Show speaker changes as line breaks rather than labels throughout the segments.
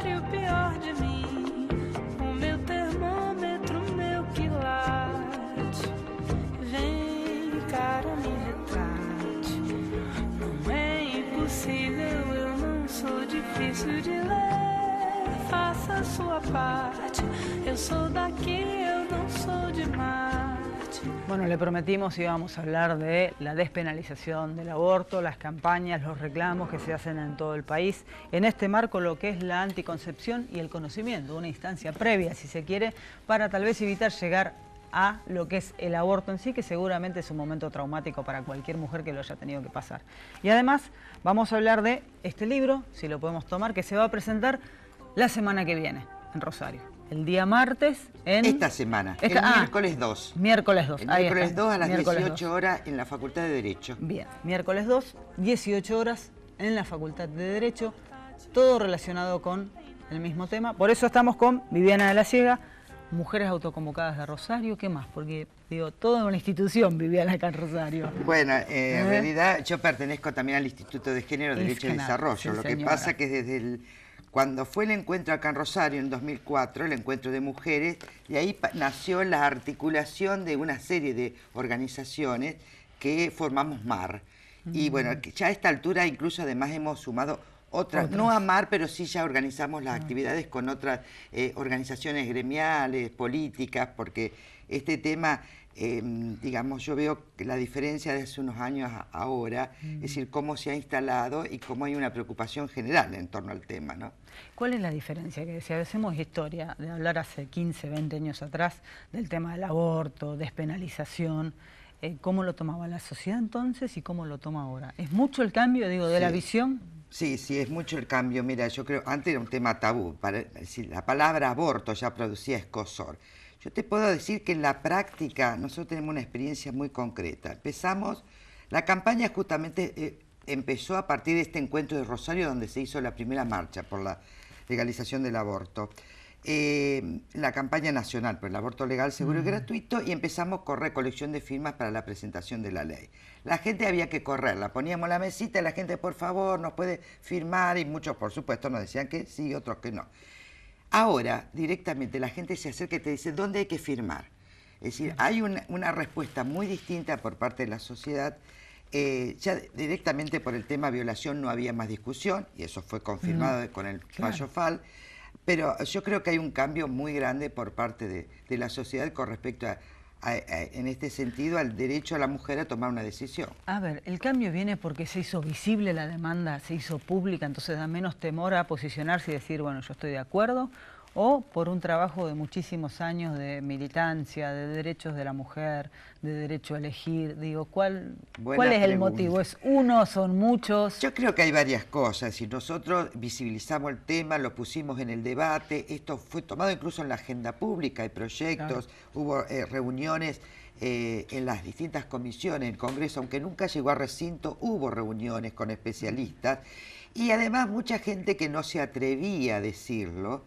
melhor e o pior de mim, o meu termômetro, meu quilate. Vem, cara, me retrate. Não é impossível, eu não sou difícil de ler. Faça a sua parte. Eu sou daqui, eu não sou de Marte.
Bueno, le prometimos que íbamos a hablar de la despenalización del aborto, las campañas, los reclamos que se hacen en todo el país. En este marco, lo que es la anticoncepción y el conocimiento, una instancia previa, si se quiere, para tal vez evitar llegar a lo que es el aborto en sí, que seguramente es un momento traumático para cualquier mujer que lo haya tenido que pasar. Y además, vamos a hablar de este libro, si lo podemos tomar, que se va a presentar la semana que viene en Rosario. El día martes en...
Esta semana, el miércoles 2.
Miércoles 2,
el
ahí
miércoles
está.
2 a las
Miércoles
18
2.
horas en la Facultad de Derecho.
Bien, miércoles 2, 18 horas en la Facultad de Derecho, todo relacionado con el mismo tema. Por eso estamos con Viviana de la Siega, Mujeres Autoconvocadas de Rosario. ¿Qué más? Porque, digo, toda una institución Viviana acá en Rosario.
Bueno, en realidad yo pertenezco también al Instituto de Género, Derecho y Desarrollo.
Sí,
Lo que
señora.
pasa que desde cuando fue el encuentro acá en Rosario en 2004, el encuentro de mujeres, y ahí nació la articulación de una serie de organizaciones que formamos MAR. Y bueno, que ya a esta altura incluso además hemos sumado otras, no a MAR, pero sí ya organizamos las actividades con otras organizaciones gremiales, políticas, porque este tema, digamos, yo veo que la diferencia de hace unos años a ahora, es decir, cómo se ha instalado y cómo hay una preocupación general en torno al tema, ¿no?
¿Cuál es la diferencia? Que si hacemos historia de hablar hace 15, 20 años atrás del tema del aborto, despenalización, ¿cómo lo tomaba la sociedad entonces y cómo lo toma ahora? ¿Es mucho el cambio, digo, de la visión?
Sí, sí, es mucho el cambio. Mira, yo creo, antes era un tema tabú, es decir, la palabra aborto ya producía escozor. Yo te puedo decir que en la práctica nosotros tenemos una experiencia muy concreta. Empezamos, la campaña justamente empezó a partir de este encuentro de Rosario donde se hizo la primera marcha por la legalización del aborto. La campaña nacional por el aborto legal, seguro y gratuito, y empezamos con recolección de firmas para la presentación de la ley. La gente había que correrla, poníamos la mesita y la gente, por favor, nos puede firmar, y muchos, por supuesto, nos decían que sí, otros que no. Ahora, directamente, la gente se acerca y te dice, ¿dónde hay que firmar? Es decir, hay una respuesta muy distinta por parte de la sociedad. Ya directamente por el tema violación no había más discusión, y eso fue confirmado con el fallo FAL, pero yo creo que hay un cambio muy grande por parte de la sociedad con respecto en este sentido, al derecho a la mujer a tomar una decisión.
A ver, el cambio viene porque se hizo visible la demanda, se hizo pública, entonces da menos temor a posicionarse y decir, bueno, yo estoy de acuerdo, o por un trabajo de muchísimos años de militancia, de derechos de la mujer, de derecho a elegir. Digo, ¿cuál es el motivo? ¿Es uno? ¿Son muchos?
Yo creo que hay varias cosas, y nosotros visibilizamos el tema, lo pusimos en el debate, esto fue tomado incluso en la agenda pública, hay proyectos, hubo reuniones en las distintas comisiones, el Congreso, aunque nunca llegó a recinto, hubo reuniones con especialistas, y además mucha gente que no se atrevía a decirlo,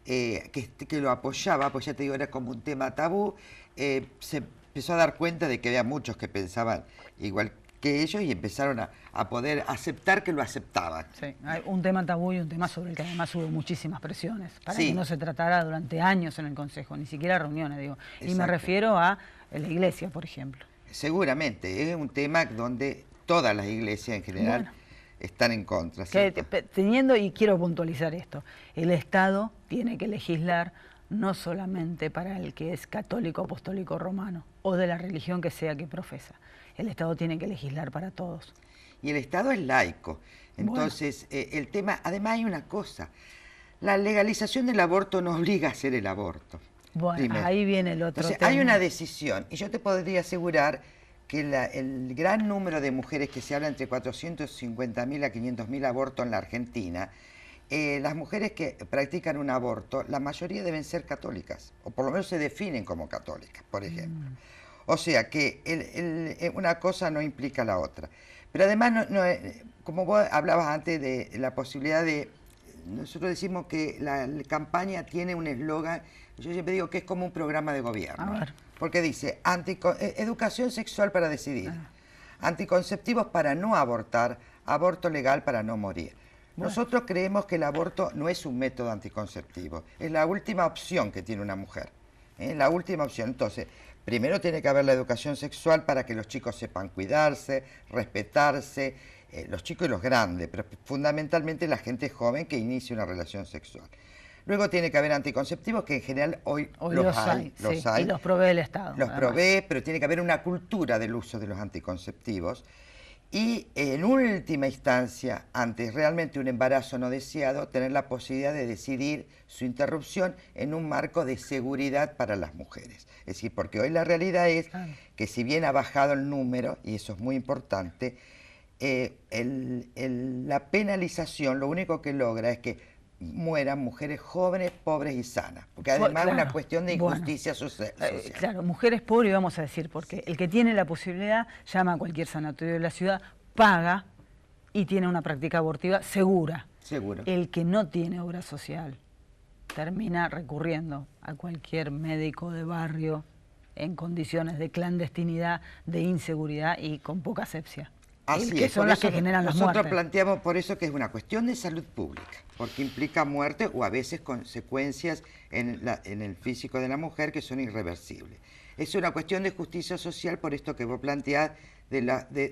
que lo apoyaba, pues ya te digo, era como un tema tabú, se empezó a dar cuenta de que había muchos que pensaban igual que ellos y empezaron a poder aceptar que lo aceptaban.
Sí, hay un tema tabú y un tema sobre el que además hubo muchísimas presiones para que no se tratara durante años en el Consejo, ni siquiera reuniones, digo. Exacto. Y me refiero a la Iglesia, por ejemplo.
Seguramente, es un tema donde todas las iglesias en general están en contra.
Teniendo, y quiero puntualizar esto, el Estado tiene que legislar no solamente para el que es católico, apostólico, romano, o de la religión que sea que profesa. El Estado tiene que legislar para todos.
Y el Estado es laico. Entonces, el tema, además hay una cosa, la legalización del aborto no obliga a hacer el aborto.
Bueno, primero. Ahí viene el otro tema.
Hay una decisión, y yo te podría asegurar que el gran número de mujeres que se habla entre 450.000 a 500.000 abortos en la Argentina, las mujeres que practican un aborto, la mayoría deben ser católicas, o por lo menos se definen como católicas, por ejemplo. O sea que una cosa no implica la otra. Pero además, como vos hablabas antes de la posibilidad de... Nosotros decimos que la campaña tiene un eslogan, yo siempre digo que es como un programa de gobierno. Porque dice, educación sexual para decidir, anticonceptivos para no abortar, aborto legal para no morir.
Bueno.
Nosotros creemos que el aborto no es un método anticonceptivo, es la última opción que tiene una mujer. La última opción. Entonces, primero tiene que haber la educación sexual para que los chicos sepan cuidarse, respetarse, los chicos y los grandes, pero fundamentalmente la gente joven que inicie una relación sexual. Luego tiene que haber anticonceptivos, que en general hoy los hay.
Y los provee el Estado.
Los provee, pero tiene que haber una cultura del uso de los anticonceptivos. Y en última instancia, ante realmente un embarazo no deseado, tener la posibilidad de decidir su interrupción en un marco de seguridad para las mujeres. Es decir, porque hoy la realidad es que si bien ha bajado el número, y eso es muy importante, la penalización lo único que logra es que mueran mujeres jóvenes, pobres y sanas, porque además es una cuestión de injusticia social.
Claro, mujeres pobres, vamos a decir, porque el que tiene la posibilidad llama a cualquier sanatorio de la ciudad, paga y tiene una práctica abortiva segura.
Seguro.
El que no tiene obra social termina recurriendo a cualquier médico de barrio en condiciones de clandestinidad, de inseguridad y con poca asepsia.
Así
que son las que generan las muertes.
Nosotros planteamos por eso que es una cuestión de salud pública, porque implica muerte o a veces consecuencias en el físico de la mujer que son irreversibles. Es una cuestión de justicia social por esto que vos planteás de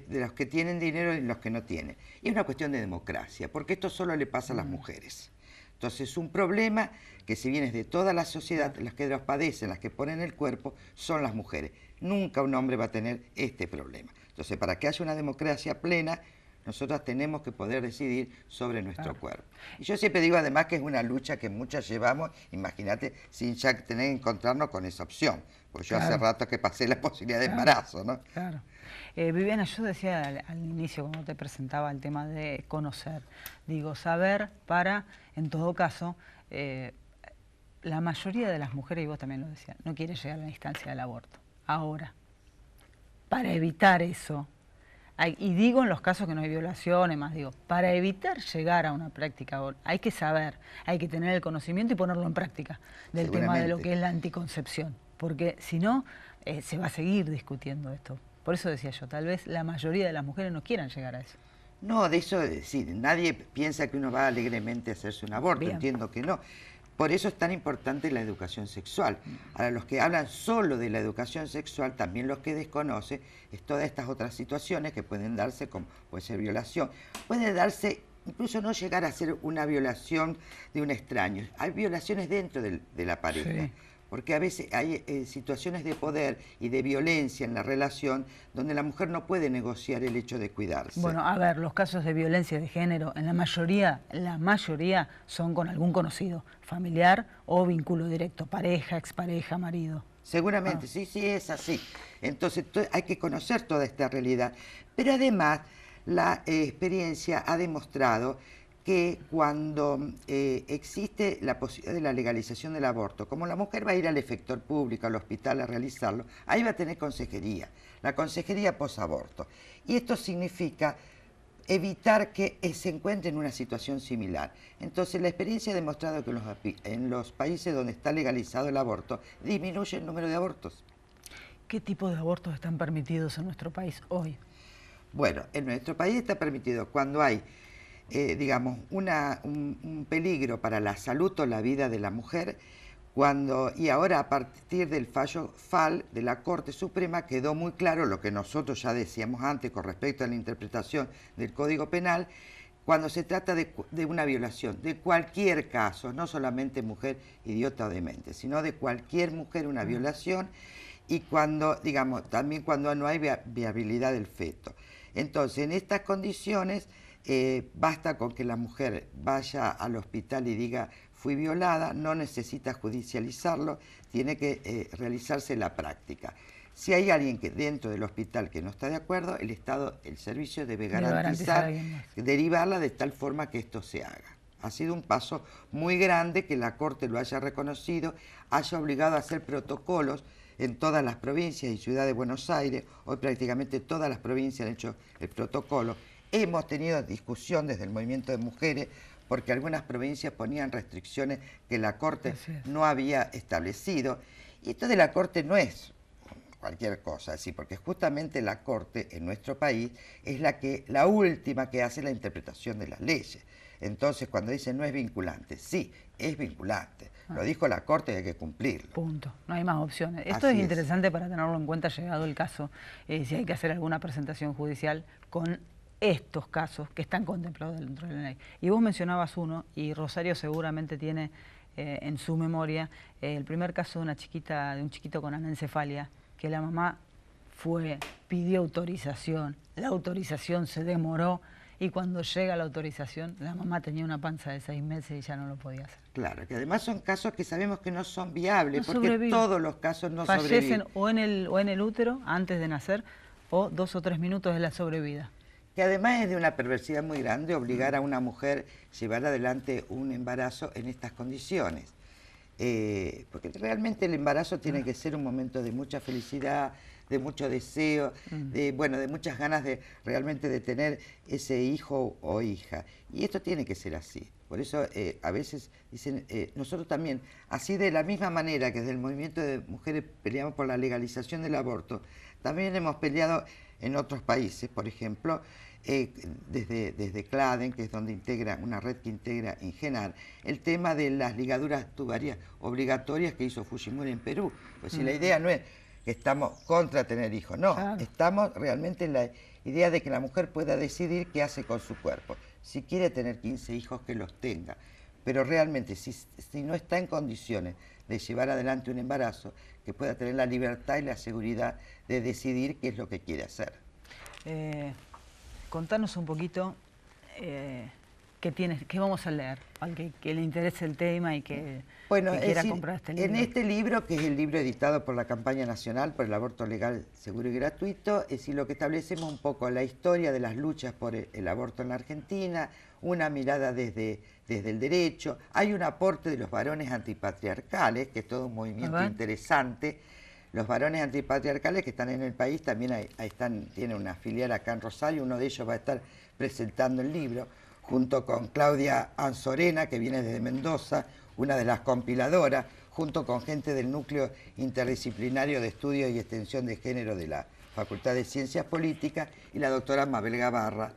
los que tienen dinero y los que no tienen. Y es una cuestión de democracia, porque esto solo le pasa a las mujeres. Entonces es un problema que si bien es de toda la sociedad, las que los padecen, las que ponen el cuerpo, son las mujeres. Nunca un hombre va a tener este problema. Entonces, para que haya una democracia plena, nosotros tenemos que poder decidir sobre nuestro cuerpo. Y yo siempre digo además que es una lucha que muchas llevamos, imagínate, sin ya tener que encontrarnos con esa opción, porque yo hace rato que pasé la posibilidad de embarazo, ¿no?
Claro. Viviana, yo decía al inicio, cuando te presentaba el tema de conocer, digo, saber para, en todo caso, la mayoría de las mujeres, y vos también lo decías, no quiere llegar a la instancia del aborto. Ahora, para evitar eso, y digo en los casos que no hay violaciones, más digo, para evitar llegar a una práctica, hay que saber, hay que tener el conocimiento y ponerlo en práctica del tema de lo que es la anticoncepción, porque si no, se va a seguir discutiendo esto. Por eso decía yo, tal vez la mayoría de las mujeres no quieran llegar a eso.
No, de eso, sí, nadie piensa que uno va alegremente a hacerse un aborto,
Bien.
Entiendo que no. Por eso es tan importante la educación sexual. Ahora, los que hablan solo de la educación sexual, también los que desconocen, es todas estas otras situaciones que pueden darse, como puede ser violación, puede darse, incluso no llegar a ser una violación de un extraño. Hay violaciones dentro de la pareja. Sí. Porque a veces hay situaciones de poder y de violencia en la relación donde la mujer no puede negociar el hecho de cuidarse.
Bueno, a ver, los casos de violencia de género, en la mayoría son con algún conocido, familiar o vínculo directo, pareja, expareja, marido.
Seguramente, sí, es así. Entonces hay que conocer toda esta realidad. Pero además, la experiencia ha demostrado que cuando existe la posibilidad de la legalización del aborto, como la mujer va a ir al efector público, al hospital a realizarlo, ahí va a tener consejería, la consejería posaborto. Y esto significa evitar que se encuentre en una situación similar. Entonces la experiencia ha demostrado que en los países donde está legalizado el aborto, disminuye el número de abortos.
¿Qué tipo de abortos están permitidos en nuestro país hoy?
Bueno, en nuestro país está permitido cuando hay digamos, un peligro para la salud o la vida de la mujer, y ahora a partir del fallo FAL de la Corte Suprema quedó muy claro lo que nosotros ya decíamos antes con respecto a la interpretación del Código Penal, cuando se trata de una violación, de cualquier caso, no solamente mujer idiota o demente, sino de cualquier mujer una violación, y cuando, digamos, también cuando no hay viabilidad del feto. Entonces, en estas condiciones, basta con que la mujer vaya al hospital y diga fui violada, no necesita judicializarlo, tiene que realizarse la práctica. Si hay alguien que dentro del hospital que no está de acuerdo, el servicio debe garantizar, derivarla de tal forma que esto se haga. Ha sido un paso muy grande que la Corte lo haya reconocido, haya obligado a hacer protocolos en todas las provincias y ciudad de Buenos Aires. Hoy prácticamente todas las provincias han hecho el protocolo. Hemos tenido discusión desde el movimiento de mujeres porque algunas provincias ponían restricciones que la Corte no había establecido. Y esto de la Corte no es cualquier cosa, ¿sí? Porque justamente la Corte en nuestro país es la última que hace la interpretación de las leyes. Entonces, cuando dicen no es vinculante, sí, es vinculante. Lo dijo la Corte y hay que cumplirlo.
Punto. No hay más opciones. Esto
Así
es interesante para tenerlo en cuenta llegado el caso, si hay que hacer alguna presentación judicial con estos casos que están contemplados dentro de la ley. Y vos mencionabas uno, y Rosario seguramente tiene en su memoria el primer caso de un chiquito con anencefalia, que la mamá pidió autorización, la autorización se demoró, y cuando llega la autorización, la mamá tenía una panza de 6 meses y ya no lo podía hacer.
Claro, que además son casos que sabemos que no son viables,
No
porque
sobreviven.
todos los casos no
Fallecen
sobreviven.
o en el útero antes de nacer, o 2 o 3 minutos de la sobrevida.
Que además es de una perversidad muy grande obligar a una mujer a llevar adelante un embarazo en estas condiciones. Porque realmente el embarazo tiene que ser un momento de mucha felicidad, de mucho deseo, de muchas ganas de realmente de tener ese hijo o hija. Y esto tiene que ser así. Por eso a veces dicen, nosotros también, así de la misma manera que desde el movimiento de mujeres peleamos por la legalización del aborto, también hemos peleado en otros países, por ejemplo, desde CLADEN, que es donde integra una red que integra INGENAR, el tema de las ligaduras tubarias obligatorias que hizo Fujimori en Perú. Pues si la idea no es que estamos contra tener hijos, no, claro. Estamos realmente en la idea de que la mujer pueda decidir qué hace con su cuerpo. Si quiere tener 15 hijos, que los tenga, pero realmente si no está en condiciones de llevar adelante un embarazo, que pueda tener la libertad y la seguridad de decidir qué es lo que quiere hacer.
Contanos un poquito qué vamos a leer, al que le interese el tema y que quiera comprar este libro.
En este libro, que es el libro editado por la Campaña Nacional por el Aborto Legal, Seguro y Gratuito, es decir, lo que establecemos un poco la historia de las luchas por el aborto en la Argentina, una mirada desde el derecho, hay un aporte de los varones antipatriarcales, que es todo un movimiento interesante. Los varones antipatriarcales que están en el país también tienen una filial acá en Rosario, uno de ellos va a estar presentando el libro, junto con Claudia Anzorena, que viene desde Mendoza, una de las compiladoras, junto con gente del Núcleo Interdisciplinario de Estudio y Extensión de Género de la Facultad de Ciencias Políticas, y la doctora Mabel Gabarra,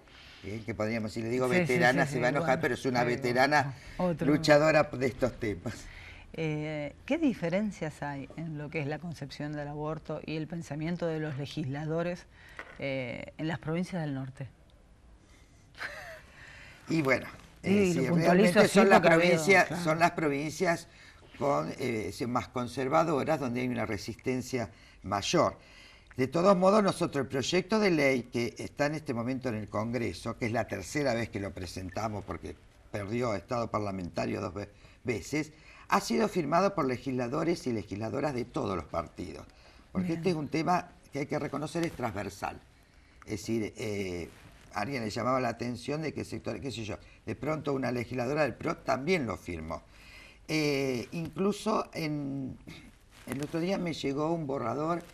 que podríamos, si le digo veterana, se va a enojar, pero es una veterana luchadora de estos temas.
¿Qué diferencias hay en lo que es la concepción del aborto y el pensamiento de los legisladores en las provincias del norte?
Y bueno, realmente son las provincias más conservadoras, donde hay una resistencia mayor. De todos modos, nosotros el proyecto de ley que está en este momento en el Congreso, que es la tercera vez que lo presentamos porque perdió estado parlamentario 2 veces, ha sido firmado por legisladores y legisladoras de todos los partidos. Porque este es un tema que hay que reconocer es transversal. Es decir, alguien le llamaba la atención de que sector, qué sé yo, de pronto una legisladora del PRO también lo firmó. Incluso el otro día me llegó un borrador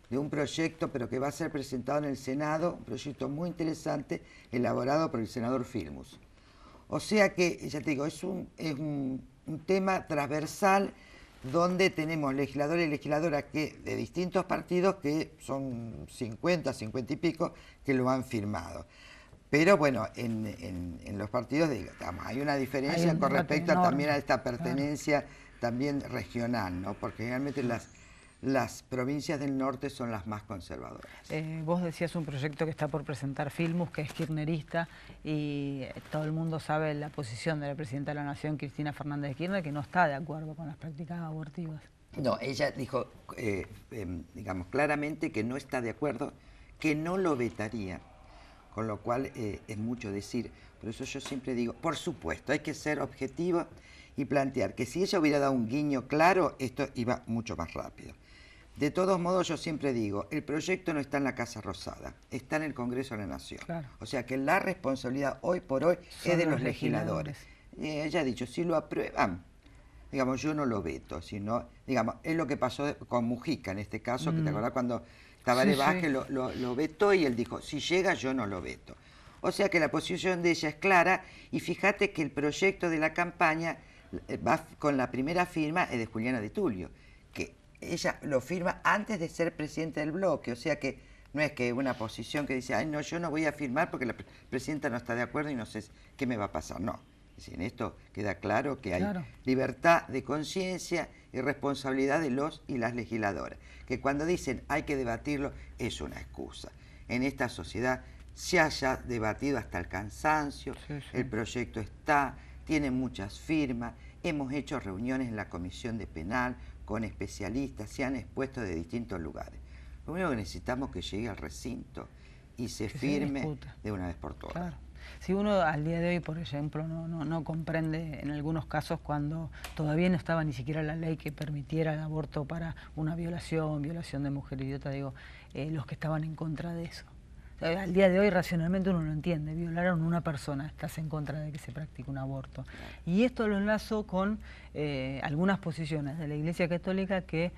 de un proyecto, pero que va a ser presentado en el Senado, un proyecto muy interesante, elaborado por el senador Filmus. O sea que, ya te digo, es un tema transversal donde tenemos legisladores y legisladoras de distintos partidos, que son 50 y pico, que lo han firmado. Pero bueno, en los partidos, digamos, hay una diferencia con respecto también a esta pertenencia también regional, ¿no? Porque realmente las provincias del norte son las más conservadoras.
Vos decías un proyecto que está por presentar Filmus, que es kirchnerista, y todo el mundo sabe la posición de la presidenta de la Nación, Cristina Fernández de Kirchner, que no está de acuerdo con las prácticas abortivas.
No, ella dijo, digamos, claramente que no está de acuerdo, que no lo vetaría, con lo cual es mucho decir. Por eso yo siempre digo, por supuesto, hay que ser objetivo y plantear que si ella hubiera dado un guiño claro, esto iba mucho más rápido. De todos modos, yo siempre digo, el proyecto no está en la Casa Rosada, está en el Congreso de la Nación. Claro. O sea que la responsabilidad hoy por hoy es de los legisladores. Ella ha dicho, si lo aprueban, digamos, yo no lo veto, sino, digamos, es lo que pasó con Mujica en este caso, que te acordás cuando Tabaré Vázquez lo vetó y él dijo, si llega yo no lo veto. O sea que la posición de ella es clara, y fíjate que el proyecto de la campaña va con la primera firma es de Juliana Di Tulio, que ella lo firma antes de ser presidenta del bloque, o sea que no es que una posición que dice, ay no, yo no voy a firmar porque la presidenta no está de acuerdo y no sé qué me va a pasar, no. En esto queda claro que hay
Claro.
libertad de conciencia y responsabilidad de los y las legisladoras, que cuando dicen hay que debatirlo es una excusa. En esta sociedad se haya debatido hasta el cansancio,
Sí, sí.
el proyecto está, tiene muchas firmas, hemos hecho reuniones en la Comisión de Penal con especialistas, se han expuesto de distintos lugares. Lo único que necesitamos es que llegue al recinto y se
Que se
firme
discuta.
de una vez por todas.
Claro. Si uno al día de hoy, por ejemplo, no comprende en algunos casos cuando todavía no estaba ni siquiera la ley que permitiera el aborto para una violación de mujer idiota, digo, los que estaban en contra de eso. O sea, al día de hoy racionalmente uno lo entiende, violaron a una persona, estás en contra de que se practique un aborto. Y esto lo enlazo con algunas posiciones de la Iglesia Católica que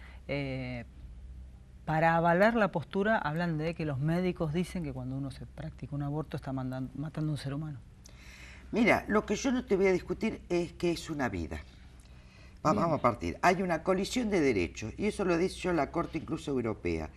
para avalar la postura hablan de que los médicos dicen que cuando uno se practica un aborto está matando a un ser humano.
Mira, lo que yo no te voy a discutir es que es una vida. Vamos a partir. Hay una colisión de derechos, y eso lo dice la Corte incluso europea,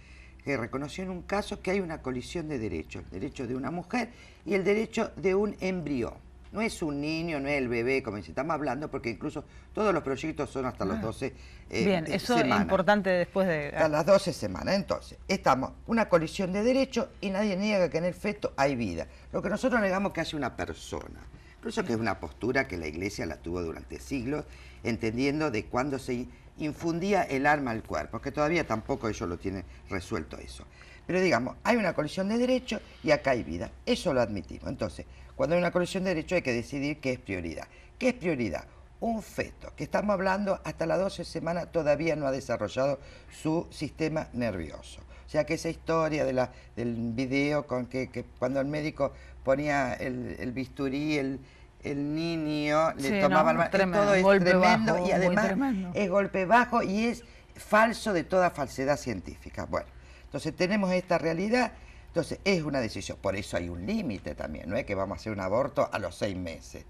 que reconoció en un caso que hay una colisión de derechos, el derecho de una mujer y el derecho de un embrión. No es un niño, no es el bebé, como si estamos hablando, porque incluso todos los proyectos son hasta los 12
Bien, eso
semanas.
Es importante después de...
Hasta las 12 semanas. Entonces, estamos una colisión de derechos y nadie niega que en el feto hay vida. Lo que nosotros negamos es que haya una persona. Incluso que es una postura que la Iglesia la tuvo durante siglos, entendiendo de cuándo se infundía el arma al cuerpo, que todavía tampoco ellos lo tienen resuelto eso. Pero digamos, hay una colisión de derechos y acá hay vida. Eso lo admitimos. Entonces, cuando hay una colisión de derechos hay que decidir qué es prioridad. ¿Qué es prioridad? Un feto, que estamos hablando hasta las 12 semanas todavía no ha desarrollado su sistema nervioso. O sea que esa historia del video con que cuando el médico ponía el bisturí, el niño le tomaba el
tremendo,
todo es tremendo
bajo,
y además
tremendo.
es golpe bajo y es falso de toda falsedad científica. Bueno, entonces tenemos esta realidad, entonces es una decisión, por eso hay un límite también, no es que vamos a hacer un aborto a los 6 meses,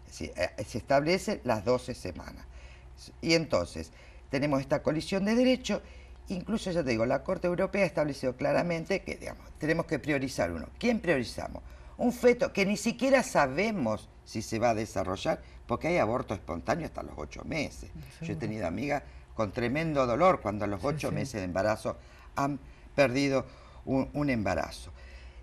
se establecen las 12 semanas. Y entonces tenemos esta colisión de derechos, incluso ya te digo, la Corte Europea ha establecido claramente que digamos, tenemos que priorizar uno. ¿Quién priorizamos? Un feto que ni siquiera sabemos si se va a desarrollar, porque hay aborto espontáneo hasta los 8 meses.
Sí.
Yo he tenido amigas con tremendo dolor cuando a los 8 meses de embarazo han perdido un embarazo.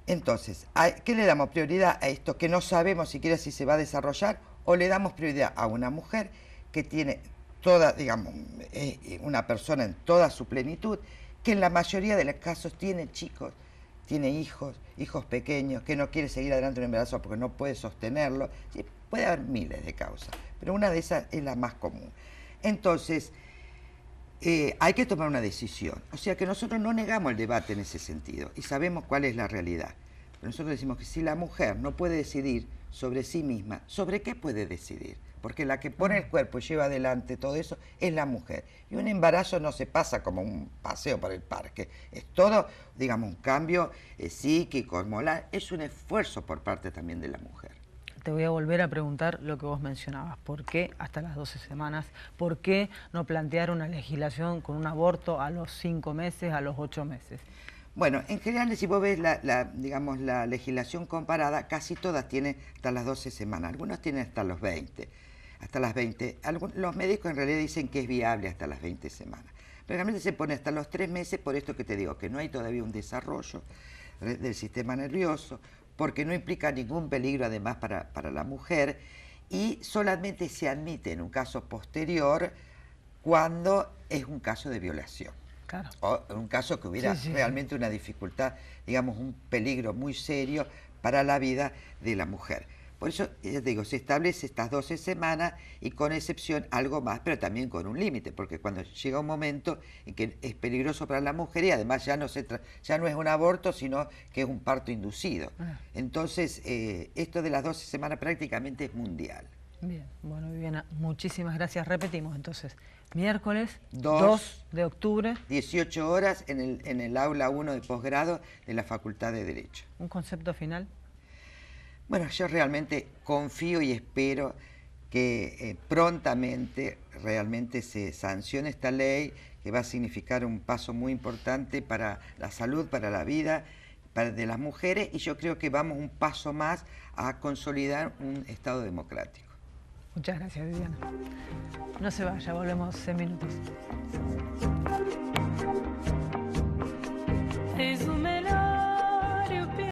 Entonces, ¿qué le damos prioridad a esto que no sabemos siquiera si se va a desarrollar? ¿O le damos prioridad a una mujer que tiene toda, digamos, una persona en toda su plenitud, que en la mayoría de los casos tiene chicos, tiene hijos pequeños, que no quiere seguir adelante un embarazo porque no puede sostenerlo? Sí, puede haber miles de causas, pero una de esas es la más común. Entonces, hay que tomar una decisión. O sea que nosotros no negamos el debate en ese sentido y sabemos cuál es la realidad. Pero nosotros decimos que si la mujer no puede decidir sobre sí misma, ¿sobre qué puede decidir? Porque la que pone el cuerpo y lleva adelante todo eso es la mujer. Y un embarazo no se pasa como un paseo por el parque. Es todo, digamos, un cambio psíquico, hormonal. Es un esfuerzo por parte también de la mujer.
Te voy a volver a preguntar lo que vos mencionabas. ¿Por qué hasta las 12 semanas? ¿Por qué no plantear una legislación con un aborto a los 5 meses, a los 8 meses?
Bueno, en general, si vos ves digamos, la legislación comparada, casi todas tienen hasta las 12 semanas. Algunos tienen hasta los 20. Hasta las 20. Los médicos en realidad dicen que es viable hasta las 20 semanas. Pero realmente se pone hasta los 3 meses por esto que te digo, que no hay todavía un desarrollo del sistema nervioso, porque no implica ningún peligro además para la mujer y solamente se admite en un caso posterior cuando es un caso de violación.
Claro.
O en un caso que hubiera realmente una dificultad, digamos, un peligro muy serio para la vida de la mujer. Por eso, ya te digo, se establece estas 12 semanas y con excepción algo más, pero también con un límite, porque cuando llega un momento en que es peligroso para la mujer y además ya no es un aborto, sino que es un parto inducido. Entonces, esto de las 12 semanas prácticamente es mundial.
Bien, bueno, Viviana, muchísimas gracias. Repetimos entonces, miércoles
2
de octubre.
18 horas en el aula 1 de posgrado de la Facultad de Derecho.
¿Un concepto final?
Bueno, yo realmente confío y espero que prontamente realmente se sancione esta ley, que va a significar un paso muy importante para la salud, para la vida de las mujeres, y yo creo que vamos un paso más a consolidar un Estado democrático.
Muchas gracias, Viviana. No se vaya, volvemos en minutos.
Eis o meu